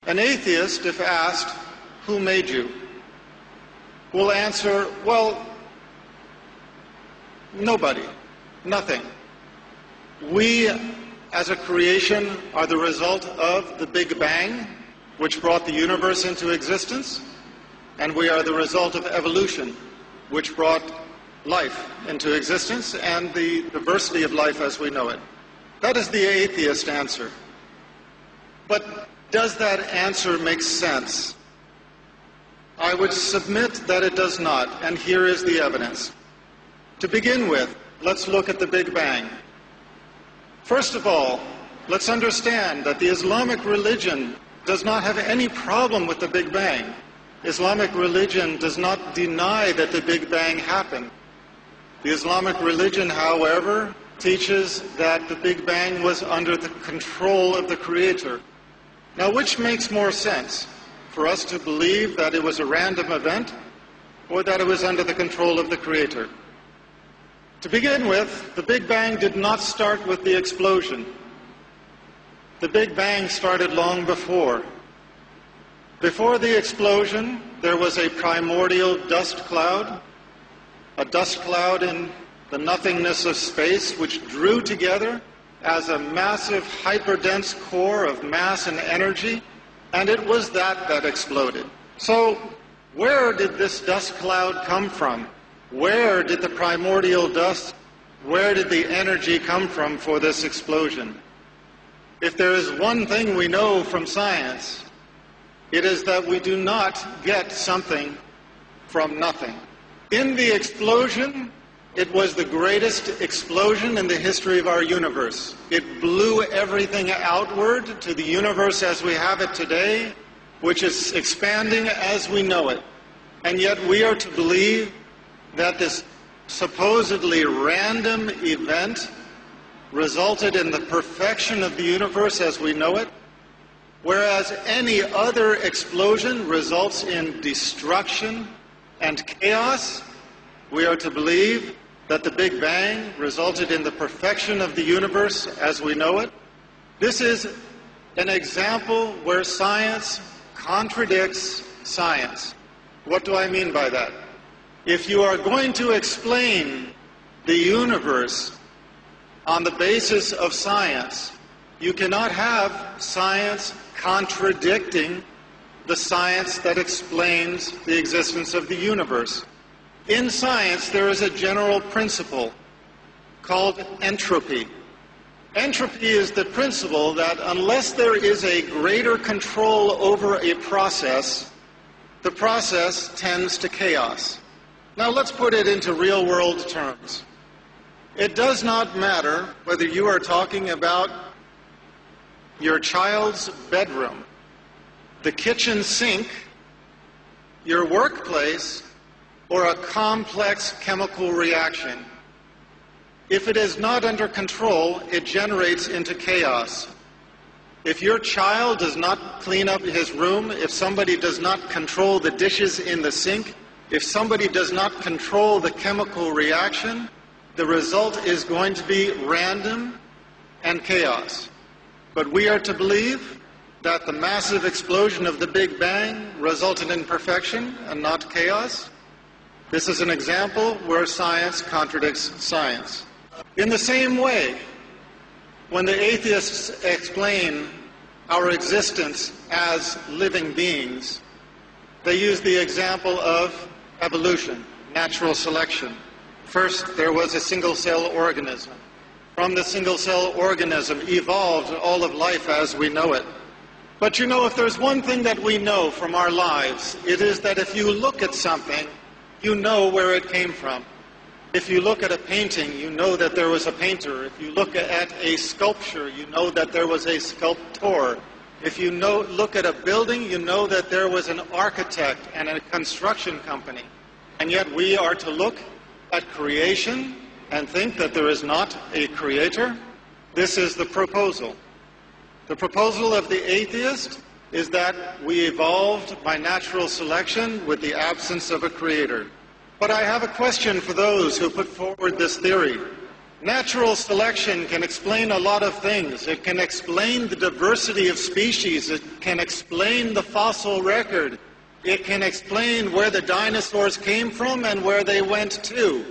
An atheist, if asked, "Who made you?" will answer, well, nobody, nothing. We, as a creation, are the result of the Big Bang, which brought the universe into existence, and we are the result of evolution, which brought life into existence and the diversity of life as we know it. That is the atheist answer. But does that answer make sense? I would submit that it does not, and here is the evidence. To begin with, let's look at the Big Bang. First of all, let's understand that the Islamic religion does not have any problem with the Big Bang. Islamic religion does not deny that the Big Bang happened. The Islamic religion, however, teaches that the Big Bang was under the control of the Creator. Now, which makes more sense? For us to believe that it was a random event, or that it was under the control of the Creator? To begin with, the Big Bang did not start with the explosion. The Big Bang started long before. Before the explosion, there was a primordial dust cloud, a dust cloud in the nothingness of space, which drew together as a massive hyperdense core of mass and energy, and it was that exploded. So, where did this dust cloud come from? Where did the primordial dust, where did the energy come from for this explosion? If there is one thing we know from science, it is that we do not get something from nothing. In the explosion, it was the greatest explosion in the history of our universe. It blew everything outward to the universe as we have it today, which is expanding as we know it. And yet we are to believe that this supposedly random event resulted in the perfection of the universe as we know it, whereas any other explosion results in destruction and chaos. We are to believe that the Big Bang resulted in the perfection of the universe as we know it. This is an example where science contradicts science. What do I mean by that? If you are going to explain the universe on the basis of science, you cannot have science contradicting the science that explains the existence of the universe. In science, there is a general principle called entropy. Entropy is the principle that unless there is a greater control over a process, the process tends to chaos. Now let's put it into real-world terms. It does not matter whether you are talking about your child's bedroom, the kitchen sink, your workplace, or a complex chemical reaction. If it is not under control, it generates into chaos. If your child does not clean up his room, if somebody does not control the dishes in the sink, if somebody does not control the chemical reaction, the result is going to be random and chaos. But we are to believe that the massive explosion of the Big Bang resulted in perfection and not chaos. This is an example where science contradicts science. In the same way, when the atheists explain our existence as living beings, they use the example of evolution, natural selection. First, there was a single-cell organism. From the single-cell organism evolved all of life as we know it. But you know, if there's one thing that we know from our lives, it is that if you look at something, you know where it came from. If you look at a painting, you know that there was a painter. If you look at a sculpture, you know that there was a sculptor. If you look at a building, you know that there was an architect and a construction company. And yet we are to look at creation and think that there is not a creator. This is the proposal. The proposal of the atheist is that we evolved by natural selection with the absence of a creator. But I have a question for those who put forward this theory. Natural selection can explain a lot of things. It can explain the diversity of species. It can explain the fossil record. It can explain where the dinosaurs came from and where they went to.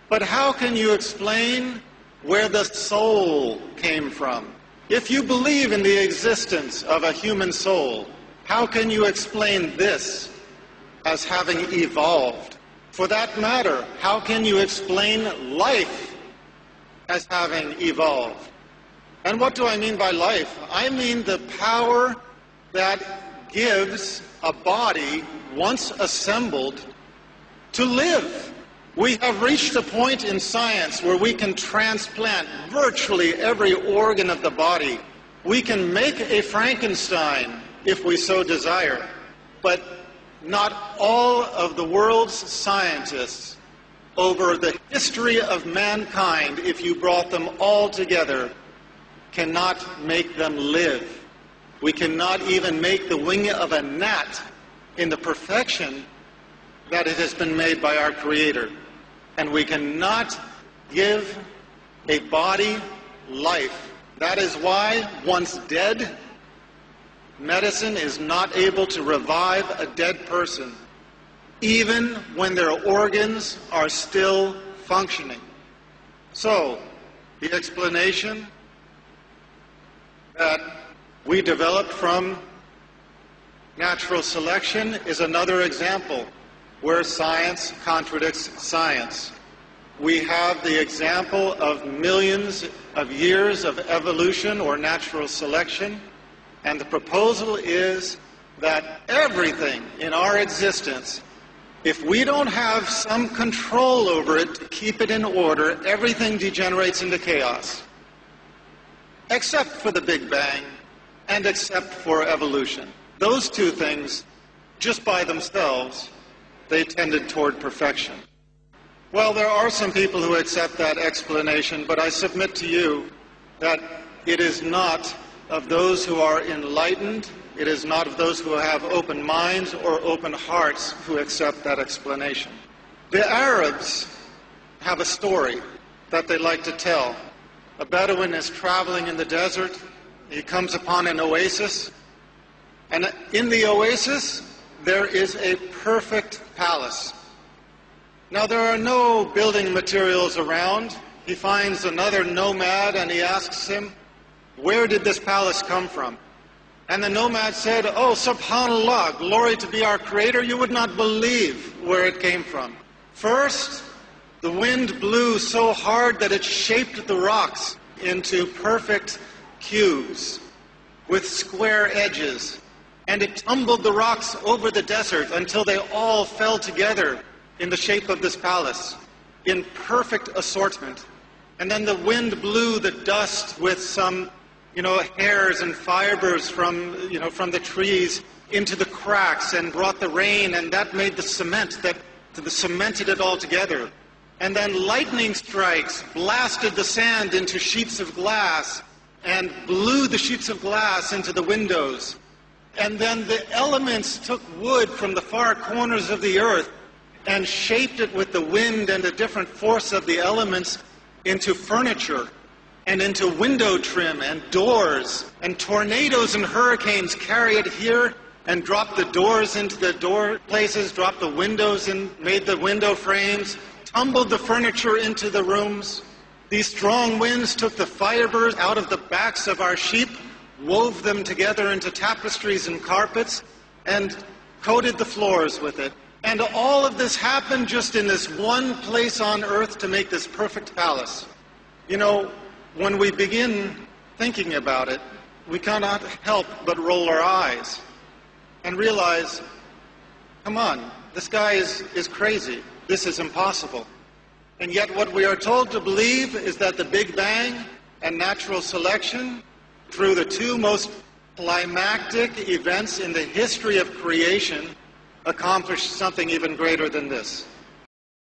But how can you explain where the soul came from? If you believe in the existence of a human soul, how can you explain this as having evolved? For that matter, how can you explain life as having evolved? And what do I mean by life? I mean the power that gives a body, once assembled, to live. We have reached a point in science where we can transplant virtually every organ of the body. We can make a Frankenstein if we so desire. But not all of the world's scientists over the history of mankind, if you brought them all together, cannot make them live. We cannot even make the wing of a gnat in the perfection that it has been made by our Creator. And we cannot give a body life. That is why, once dead, medicine is not able to revive a dead person, even when their organs are still functioning. So, the explanation that we developed from natural selection is another example where science contradicts science. We have the example of millions of years of evolution or natural selection, and the proposal is that everything in our existence, if we don't have some control over it to keep it in order, everything degenerates into chaos. Except for the Big Bang and except for evolution. Those two things, just by themselves, they tended toward perfection. Well, there are some people who accept that explanation, but I submit to you that it is not of those who are enlightened, it is not of those who have open minds or open hearts who accept that explanation. The Arabs have a story that they like to tell. A Bedouin is traveling in the desert. He comes upon an oasis, and in the oasis there is a perfect palace. Now, there are no building materials around. He finds another nomad and he asks him, "Where did this palace come from?" And the nomad said, "Oh, subhanallah, glory to be our Creator, you would not believe where it came from. First, the wind blew so hard that it shaped the rocks into perfect cubes with square edges. And it tumbled the rocks over the desert until they all fell together in the shape of this palace, in perfect assortment. And then the wind blew the dust with some, hairs and fibers from the trees into the cracks and brought the rain, and that made the cement that cemented it all together. And then lightning strikes blasted the sand into sheets of glass and blew the sheets of glass into the windows. And then the elements took wood from the far corners of the earth and shaped it with the wind and the different force of the elements into furniture and into window trim and doors. And tornadoes and hurricanes carry it here and drop the doors into the door places, drop the windows and made the window frames, tumbled the furniture into the rooms. These strong winds took the fibers out of the backs of our sheep, wove them together into tapestries and carpets, and coated the floors with it. And all of this happened just in this one place on earth to make this perfect palace. When we begin thinking about it, we cannot help but roll our eyes and realize, come on, this guy is crazy. This is impossible. And yet what we are told to believe is that the Big Bang and natural selection, through the two most climactic events in the history of creation, accomplished something even greater than this.